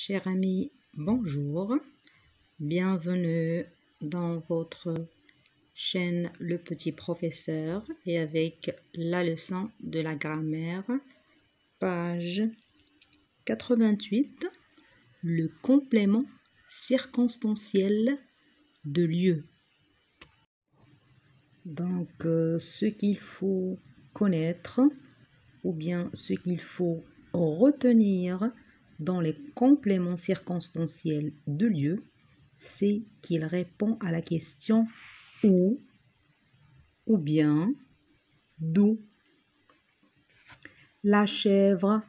Chers amis, bonjour, bienvenue dans votre chaîne Le Petit Professeur et avec la leçon de la grammaire, page 88, le complément circonstanciel de lieu. Donc, ce qu'il faut connaître ou bien ce qu'il faut retenir dans les compléments circonstanciels de lieu, c'est qu'il répond à la question où ou bien d'où. La chèvre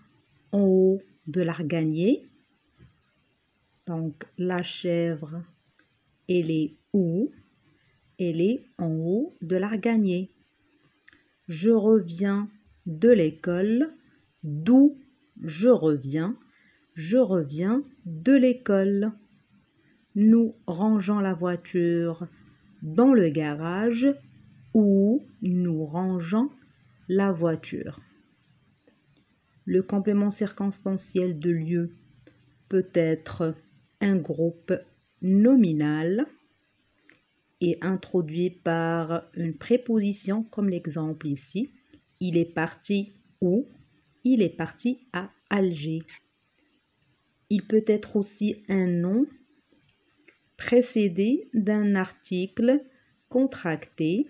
en haut de l'arganier. Donc la chèvre, elle est où? Elle est en haut de l'arganier. Je reviens de l'école. D'où je reviens? Je reviens de l'école. Nous rangeons la voiture dans le garage où nous rangeons la voiture. Le complément circonstanciel de lieu peut être un groupe nominal et introduit par une préposition comme l'exemple ici. Il est parti où? Il est parti à Alger. Il peut être aussi un nom précédé d'un article contracté.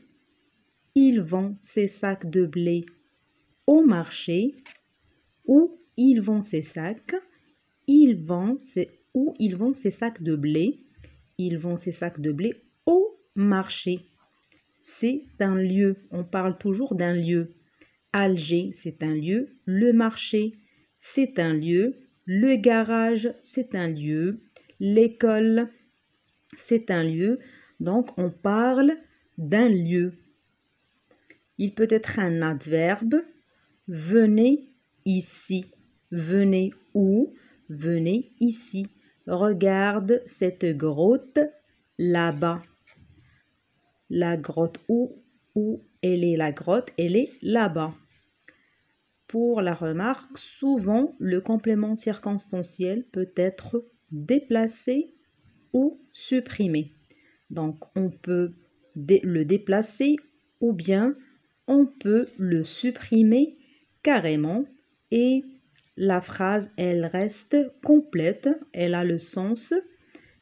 Il vend ses sacs de blé au marché. Où il vend ses sacs? Il vend ses sacs de blé. Il vend ses sacs de blé au marché. C'est un lieu. On parle toujours d'un lieu. Alger, c'est un lieu. Le marché, c'est un lieu. Le garage, c'est un lieu. L'école, c'est un lieu. Donc, on parle d'un lieu. Il peut être un adverbe. Venez ici. Venez où? Venez ici. Regarde cette grotte là-bas. La grotte où elle est la grotte? Elle est là-bas. Pour la remarque, souvent le complément circonstanciel peut être déplacé ou supprimé. Donc on peut le déplacer ou bien on peut le supprimer carrément et la phrase elle reste complète, elle a le sens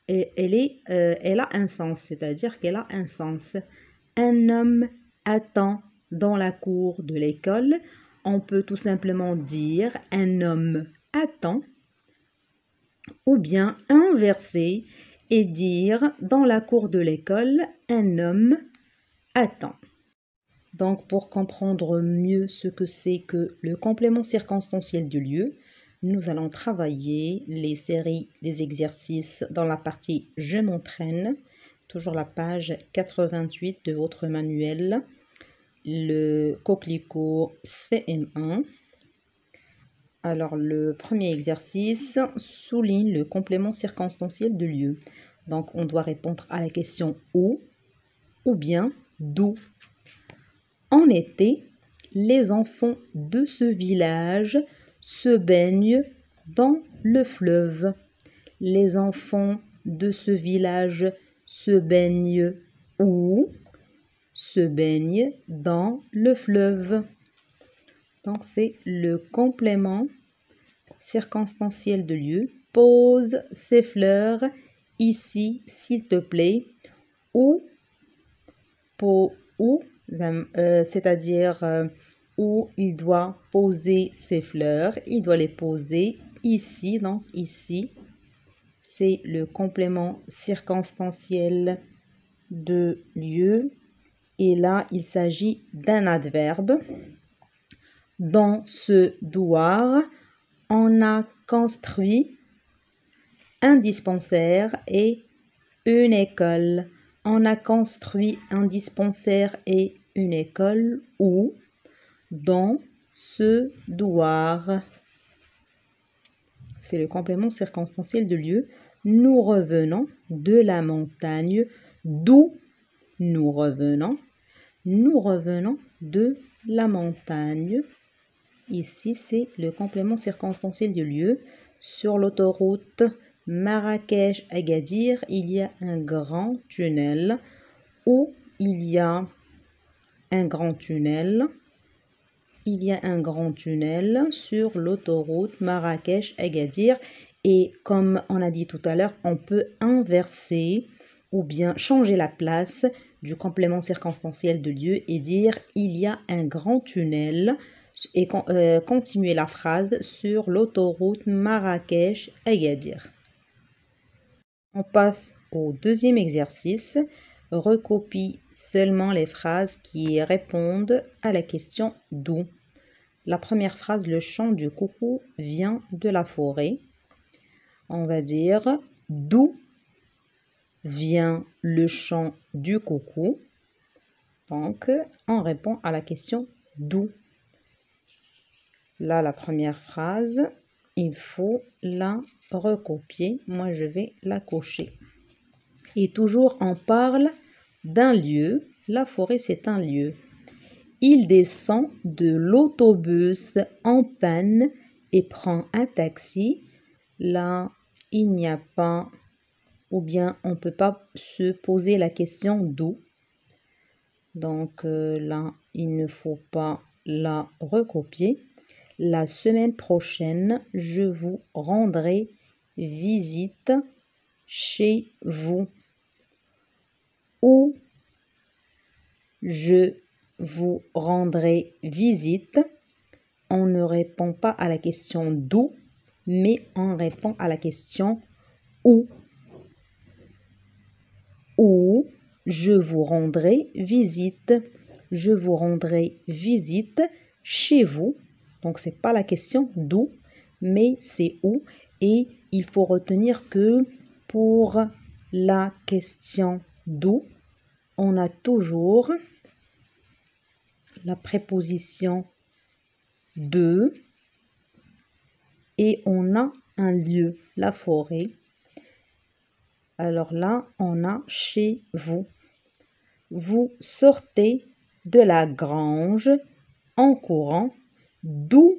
et elle a un sens, c'est-à-dire qu'elle a un sens. Un homme attend dans la cour de l'école. On peut tout simplement dire un homme attend ou bien inverser et dire dans la cour de l'école un homme attend. Donc pour comprendre mieux ce que c'est que le complément circonstanciel du lieu, nous allons travailler les séries des exercices dans la partie Je m'entraîne, toujours la page 88 de votre manuel. Le coquelicot CM1. Alors, le premier exercice souligne le complément circonstanciel de lieu. Donc, on doit répondre à la question où ou bien d'où. En été, les enfants de ce village se baignent dans le fleuve. Les enfants de ce village se baignent où? Se baigne dans le fleuve. Donc, c'est le complément circonstanciel de lieu. Pose ces fleurs ici, s'il te plaît. C'est-à-dire où il doit poser ses fleurs. Il doit les poser ici. Donc, ici, c'est le complément circonstanciel de lieu. Et là, il s'agit d'un adverbe. Dans ce douar, on a construit un dispensaire et une école. On a construit un dispensaire et une école où? Dans ce douar. C'est le complément circonstanciel de lieu. Nous revenons de la montagne. D'où nous revenons? Nous revenons de la montagne. Ici, c'est le complément circonstanciel du lieu. Sur l'autoroute Marrakech-Agadir, il y a un grand tunnel. Où il y a un grand tunnel. Il y a un grand tunnel sur l'autoroute Marrakech-Agadir. Et comme on a dit tout à l'heure, on peut inverser ou bien changer la place du complément circonstanciel de lieu et dire il y a un grand tunnel et continuer la phrase sur l'autoroute Marrakech-Agadir. On passe au deuxième exercice. Recopie seulement les phrases qui répondent à la question d'où. La première phrase, le chant du coucou vient de la forêt. On va dire d'où vient le chant du coucou. Donc, on répond à la question d'où. Là, la première phrase, il faut la recopier. Moi, je vais la cocher. Et toujours, on parle d'un lieu. La forêt, c'est un lieu. Il descend de l'autobus en panne et prend un taxi. Là, il n'y a pas, ou bien on ne peut pas se poser la question d'où. Donc là, il ne faut pas la recopier. La semaine prochaine, je vous rendrai visite chez vous. Ou je vous rendrai visite. On ne répond pas à la question d'où, mais on répond à la question où. Où je vous rendrai visite. Je vous rendrai visite chez vous. Donc, ce n'est pas la question d'où, mais c'est où. Et il faut retenir que pour la question d'où, on a toujours la préposition de et on a un lieu, la forêt. Alors là, on a chez vous. Vous sortez de la grange en courant. D'où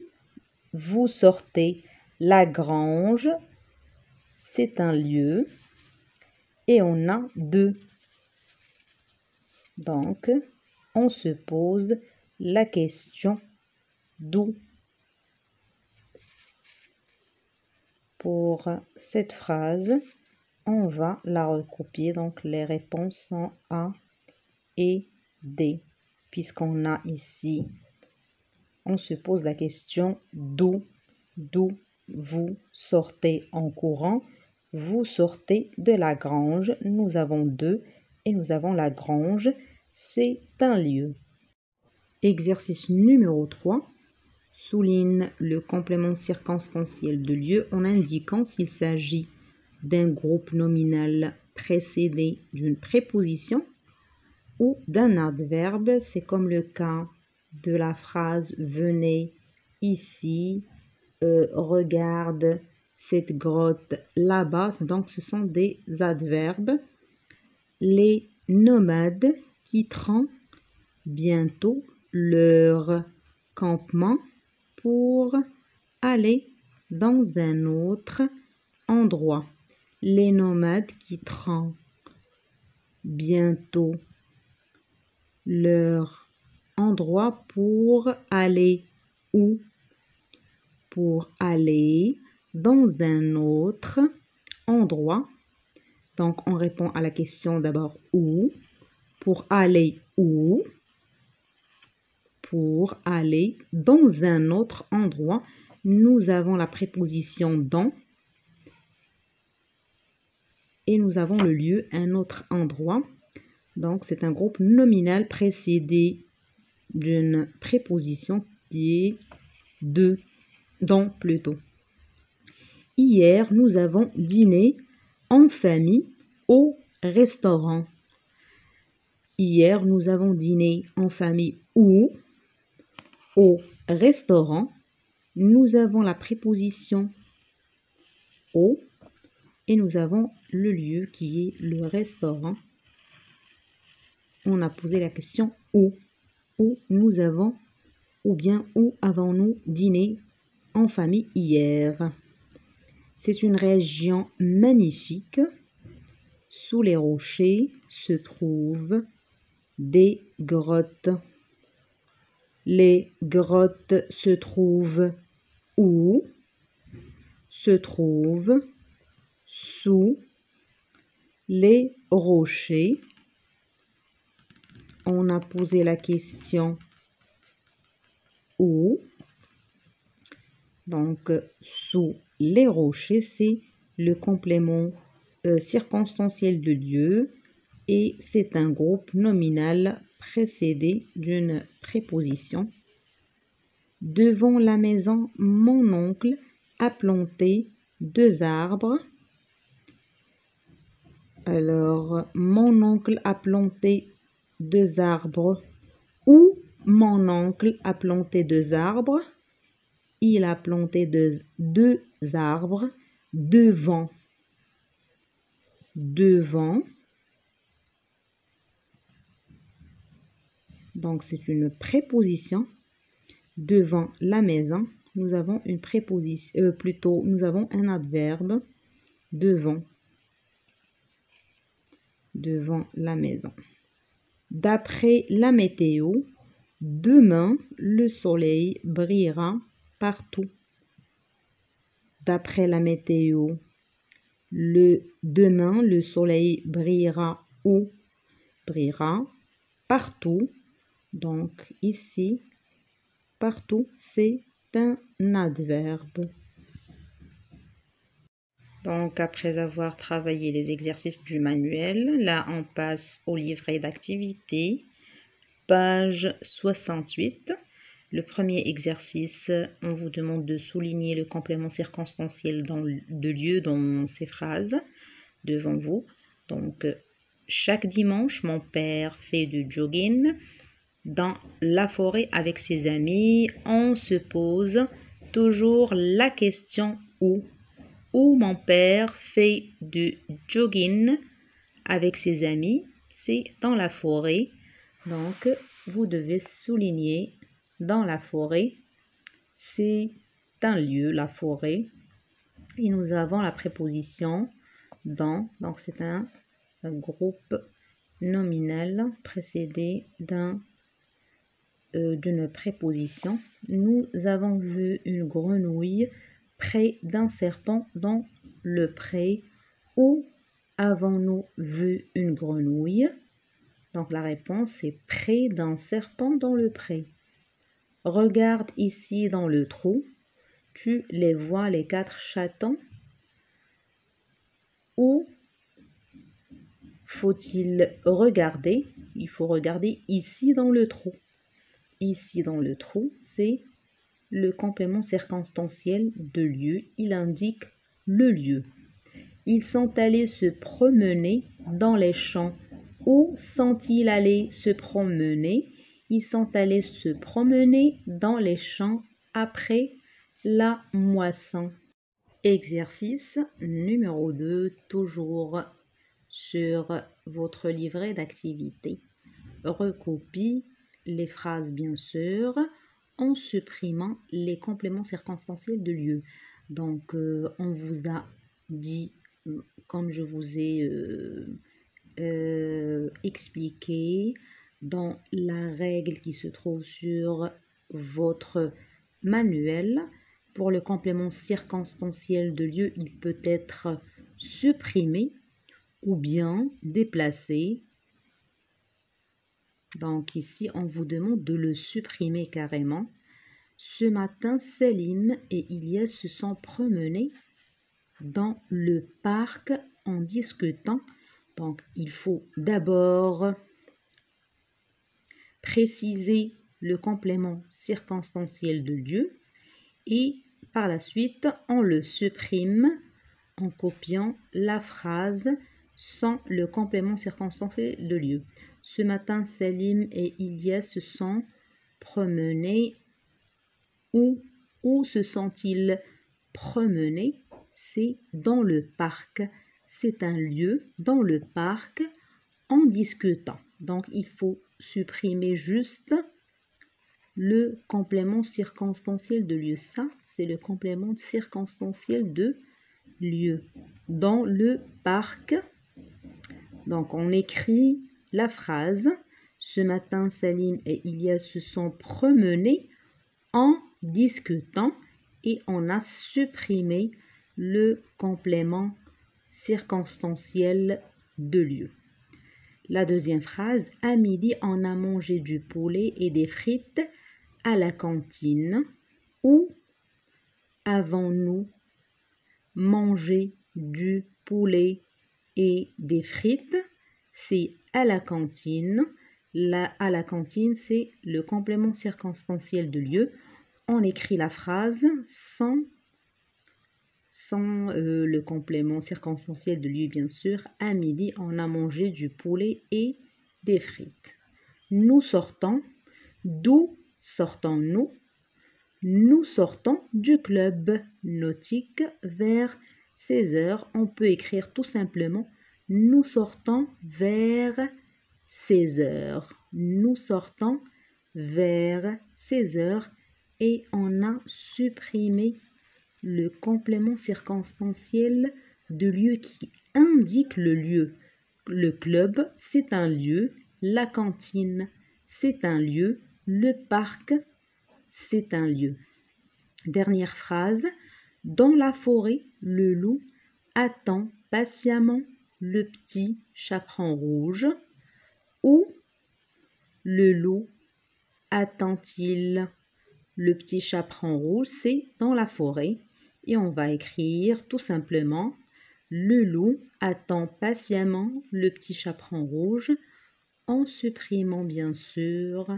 vous sortez? La grange, c'est un lieu. Et on a de. Donc, on se pose la question d'où. Pour cette phrase, on va la recopier. Donc, les réponses sont A et D. Puisqu'on a ici, on se pose la question d'où. D'où vous sortez en courant. Vous sortez de la grange. Nous avons de et nous avons la grange. C'est un lieu. Exercice numéro 3. Souligne le complément circonstanciel de lieu en indiquant s'il s'agit d'un groupe nominal précédé d'une préposition ou d'un adverbe. C'est comme le cas de la phrase « Venez ici »,« Regarde cette grotte là-bas ». Donc, ce sont des adverbes. Les nomades quitteront bientôt leur campement pour aller dans un autre endroit. Les nomades quitteront bientôt leur endroit pour aller où? Pour aller dans un autre endroit. Donc, on répond à la question d'abord où? Pour aller où? Pour aller dans un autre endroit. Nous avons la préposition dans et nous avons le lieu, un autre endroit. Donc, c'est un groupe nominal précédé d'une préposition qui est de, dans plutôt. Hier, nous avons dîné en famille au restaurant. Hier, nous avons dîné en famille où? Au restaurant. Nous avons la préposition au et nous avons le lieu qui est le restaurant. On a posé la question où? Où nous avons, ou bien où avons-nous dîné en famille hier? C'est une région magnifique. Sous les rochers se trouvent des grottes. Les grottes se trouvent où? Se trouvent sous les rochers. On a posé la question où? Donc, sous les rochers, c'est le complément circonstanciel de lieu et c'est un groupe nominal précédé d'une préposition. Devant la maison, mon oncle a planté 2 arbres. Alors, mon oncle a planté 2 arbres. Où mon oncle a planté 2 arbres? Il a planté 2 arbres devant. Devant. Donc, c'est une préposition. Devant la maison, nous avons une préposition, nous avons un adverbe. Devant. Devant la maison. D'après la météo, demain, le soleil brillera partout. D'après la météo, demain, le soleil brillera où? Brillera partout. Donc, ici, partout, c'est un adverbe. Donc, après avoir travaillé les exercices du manuel, là, on passe au livret d'activité, page 68. Le premier exercice, on vous demande de souligner le complément circonstanciel de lieu dans ces phrases devant vous. Donc, chaque dimanche, mon père fait du jogging dans la forêt avec ses amis. On se pose toujours la question où? Où mon père fait du jogging avec ses amis, c'est dans la forêt. Donc, vous devez souligner dans la forêt. C'est un lieu, la forêt. Et nous avons la préposition dans. Donc, c'est un groupe nominal précédé d'une préposition. Nous avons vu une grenouille près d'un serpent dans le pré. Où avons-nous vu une grenouille? Donc la réponse est près d'un serpent dans le pré. Regarde ici dans le trou. Tu les vois les 4 chatons? Où faut-il regarder? Il faut regarder ici dans le trou. Ici dans le trou, c'est le complément circonstanciel de lieu. Il indique le lieu. Ils sont allés se promener dans les champs. Où sont-ils allés se promener? Ils sont allés se promener dans les champs après la moisson. Exercice numéro 2, toujours sur votre livret d'activité. Recopie les phrases bien sûr en supprimant les compléments circonstanciels de lieu. Donc, on vous a dit, comme je vous ai expliqué, dans la règle qui se trouve sur votre manuel, pour le complément circonstanciel de lieu, il peut être supprimé ou bien déplacé. Donc ici, on vous demande de le supprimer carrément. Ce matin, Selim et Ilyes se sont promenés dans le parc en discutant. Donc, il faut d'abord préciser le complément circonstanciel de lieu et par la suite, on le supprime en copiant la phrase sans le complément circonstanciel de lieu. Ce matin, Selim et Ilyes se sont promenés. Où se sont-ils promenés? C'est dans le parc. C'est un lieu dans le parc en discutant. Donc, il faut supprimer juste le complément circonstanciel de lieu. Ça, c'est le complément circonstanciel de lieu. Dans le parc. Donc, on écrit la phrase. Ce matin, Salim et Ilyas se sont promenés en discutant et on a supprimé le complément circonstanciel de lieu. La deuxième phrase, à midi, on a mangé du poulet et des frites à la cantine. Où avons-nous mangé du poulet et des frites? C'est à la cantine. À la cantine, c'est le complément circonstanciel de lieu. On écrit la phrase sans le complément circonstanciel de lieu, bien sûr. À midi, on a mangé du poulet et des frites. Nous sortons. D'où sortons-nous? Nous sortons du club nautique vers 16 heures. On peut écrire tout simplement nous sortons vers 16 heures. Nous sortons vers 16 heures et on a supprimé le complément circonstanciel de lieu qui indique le lieu. Le club, c'est un lieu. La cantine, c'est un lieu. Le parc, c'est un lieu. Dernière phrase. Dans la forêt, le loup attend patiemment le petit chaperon rouge. Où le loup attend-il le petit chaperon rouge? C'est dans la forêt. Et on va écrire tout simplement le loup attend patiemment le petit chaperon rouge en supprimant bien sûr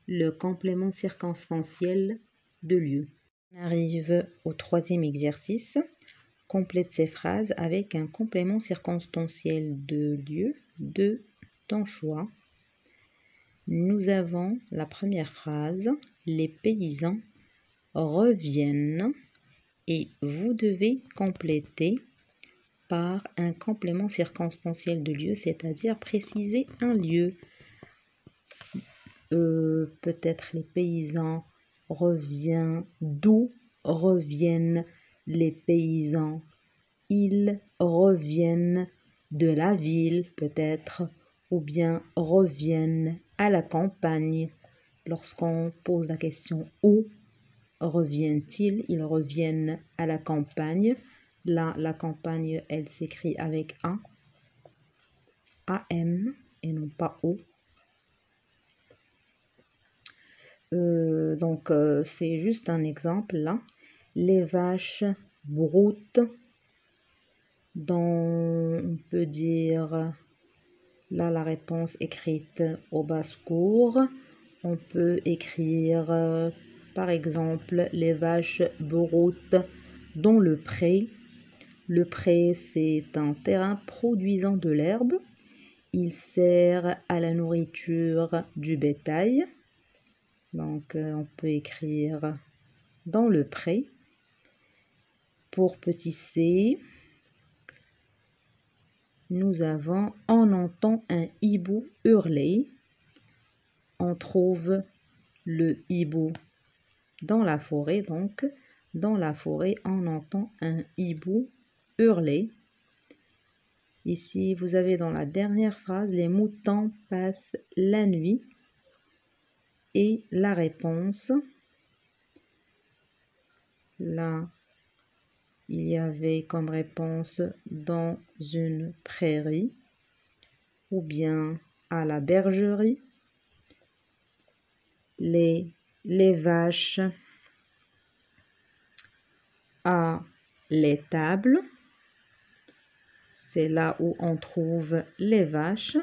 le complément circonstanciel de lieu. On arrive au troisième exercice. Complète ces phrases avec un complément circonstanciel de lieu de ton choix. Nous avons la première phrase. Les paysans reviennent et vous devez compléter par un complément circonstanciel de lieu, c'est-à-dire préciser un lieu. Peut-être les paysans reviennent. D'où reviennent les paysans? Ils reviennent de la ville, peut-être, ou bien reviennent à la campagne. Lorsqu'on pose la question où reviennent-ils? Ils reviennent à la campagne. Là, la campagne, elle s'écrit avec A, A-M, et non pas O. Donc, c'est juste un exemple, là. Les vaches broutent. Dans, on peut dire, là, la réponse écrite au basse-cour. On peut écrire, par exemple, les vaches broutent dans le pré. Le pré, c'est un terrain produisant de l'herbe. Il sert à la nourriture du bétail. Donc, on peut écrire dans le pré. Pour petit c, nous avons on entend un hibou hurler. On trouve le hibou dans la forêt. Donc, dans la forêt, on entend un hibou hurler. Ici, vous avez dans la dernière phrase, les moutons passent la nuit. Et la réponse, là, il y avait comme réponse dans une prairie ou bien à la bergerie. Les vaches à l'étable. C'est là où on trouve les vaches.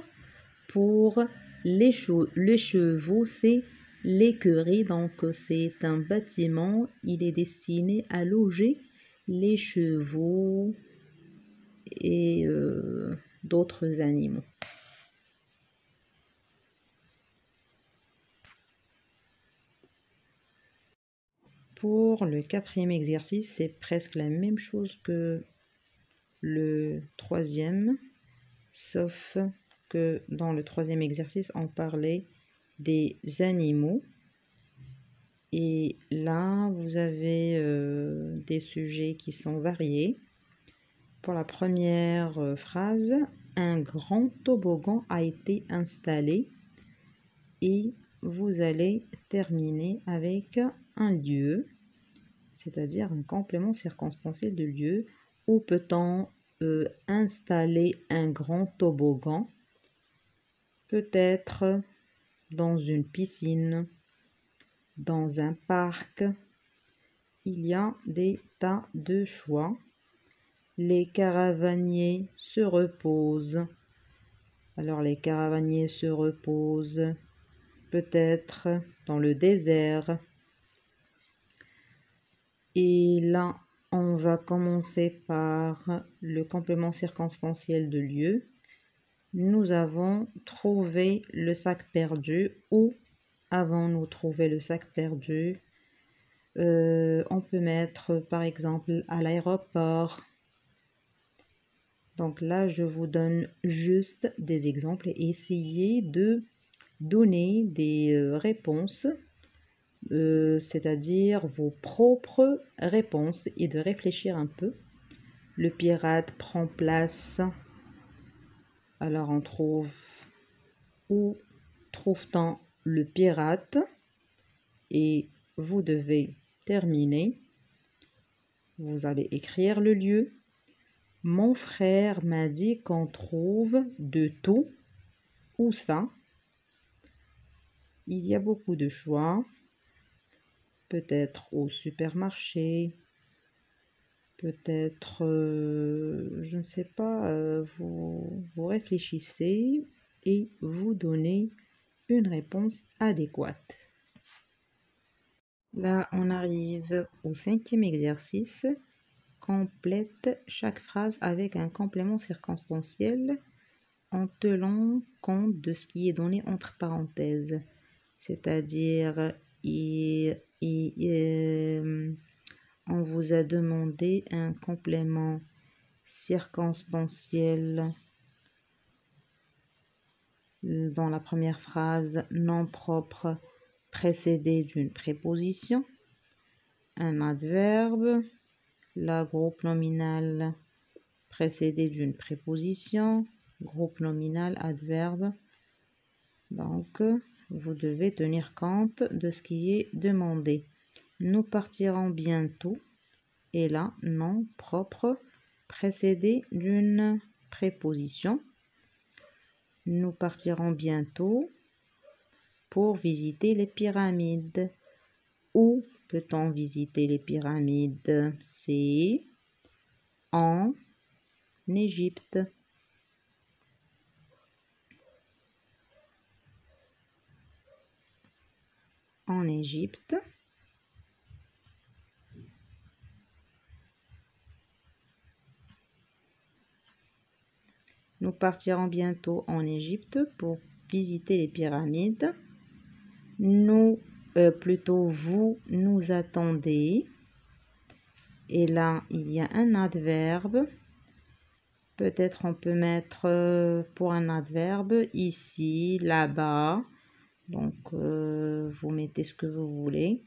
Pour les chevaux, c'est l'écurie. Donc, c'est un bâtiment. Il est destiné à loger les chevaux et d'autres animaux. Pour le quatrième exercice, c'est presque la même chose que le troisième, sauf que dans le troisième exercice, on parlait des animaux. Et là, vous avez des sujets qui sont variés. Pour la première phrase, un grand toboggan a été installé et vous allez terminer avec un lieu, c'est-à-dire un complément circonstanciel de lieu. Où peut-on installer un grand toboggan? Peut-être dans une piscine, dans un parc. Il y a des tas de choix. Les caravaniers se reposent. Alors les caravaniers se reposent peut-être dans le désert. Et là, on va commencer par le complément circonstanciel de lieu. Nous avons trouvé le sac perdu. Où avons-nous trouvé le sac perdu? On peut mettre par exemple à l'aéroport. Donc là, je vous donne juste des exemples et essayez de donner des réponses, c'est-à-dire vos propres réponses et de réfléchir un peu. Le pirate prend place. Alors on trouve, où trouve-t-on le pirate? Et vous devez terminer. Vous allez écrire le lieu. Mon frère m'a dit qu'on trouve de tout. Où ça? Il y a beaucoup de choix. Peut-être au supermarché. Peut-être, je ne sais pas, vous réfléchissez et vous donnez une réponse adéquate. Là, on arrive au 5e exercice. Complète chaque phrase avec un complément circonstanciel en tenant compte de ce qui est donné entre parenthèses. C'est-à-dire, on vous a demandé un complément circonstanciel dans la première phrase, nom propre précédé d'une préposition, un adverbe, la groupe nominal précédé d'une préposition, groupe nominal, adverbe. Donc, vous devez tenir compte de ce qui est demandé. Nous partirons bientôt. Et là, nom propre précédé d'une préposition. Nous partirons bientôt pour visiter les pyramides. Où peut-on visiter les pyramides? C'est en Égypte. En Égypte. Nous partirons bientôt en Égypte pour visiter les pyramides. Nous, plutôt vous, nous attendez. Et là, il y a un adverbe. Peut-être on peut mettre pour un adverbe ici, là-bas. Donc, vous mettez ce que vous voulez.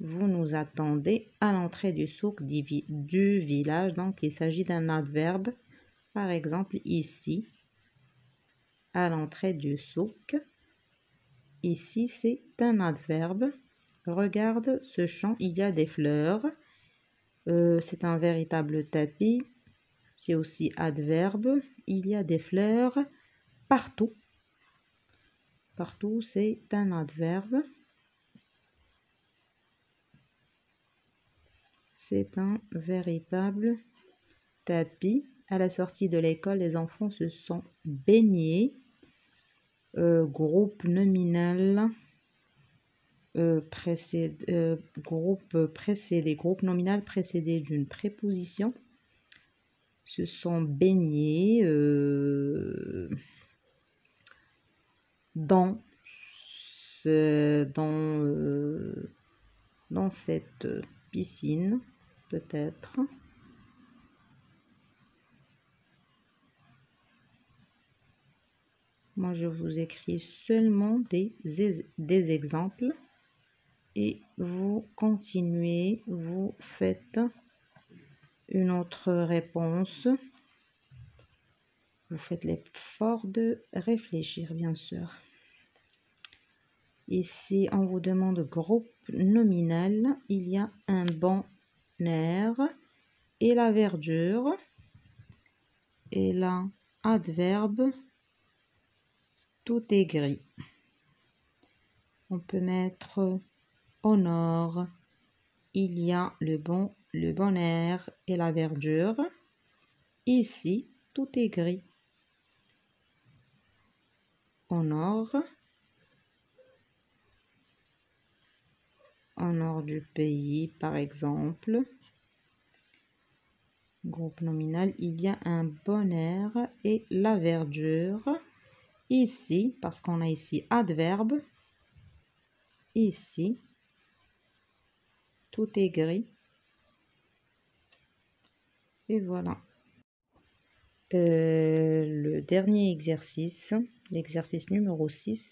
Vous nous attendez à l'entrée du souk du village. Donc, il s'agit d'un adverbe. Par exemple, ici, à l'entrée du souk. Ici, c'est un adverbe. Regarde ce champ, il y a des fleurs. C'est un véritable tapis. C'est aussi adverbe. Il y a des fleurs partout. Partout, c'est un adverbe. C'est un véritable tapis. À la sortie de l'école, les enfants se sont baignés. Groupe nominal groupe nominal précédé d'une préposition. Se sont baignés dans cette piscine, peut-être. Moi, je vous écris seulement des exemples et vous continuez, vous faites une autre réponse Vous faites l'effort de réfléchir, bien sûr. Ici, on vous demande groupe nominal. Il y a un bon air et la verdure. Et là, adverbe, tout est gris. On peut mettre au nord, il y a le bon air et la verdure. Ici, tout est gris. Au nord du pays, par exemple. Groupe nominal, il y a un bon air et la verdure. Ici, parce qu'on a ici adverbe. Ici, tout est gris. Et voilà. Le dernier exercice, l'exercice numéro 6.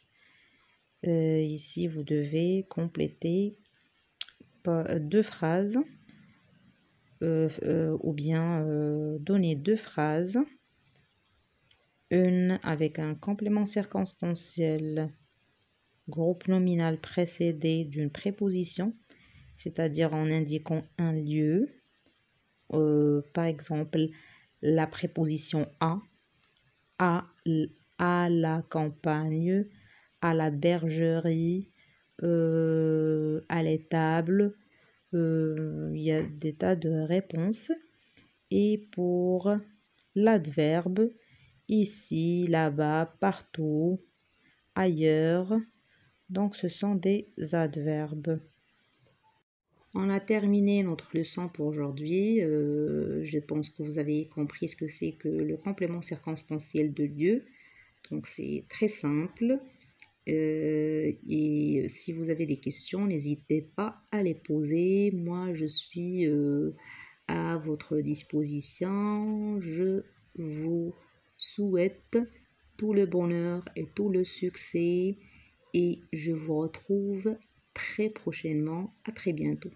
Ici, vous devez compléter 2 phrases ou bien donner 2 phrases. Une avec un complément circonstanciel, groupe nominal précédé d'une préposition, c'est-à-dire en indiquant un lieu. Par exemple, la préposition à la campagne, à la bergerie, à l'étable. Il y a des tas de réponses. Et pour l'adverbe, ici, là-bas, partout, ailleurs. Donc, ce sont des adverbes. On a terminé notre leçon pour aujourd'hui. Je pense que vous avez compris ce que c'est que le complément circonstanciel de lieu. Donc, c'est très simple. Et si vous avez des questions, n'hésitez pas à les poser. Moi, je suis à votre disposition. Je vous souhaite tout le bonheur et tout le succès. Et je vous retrouve très prochainement. À très bientôt.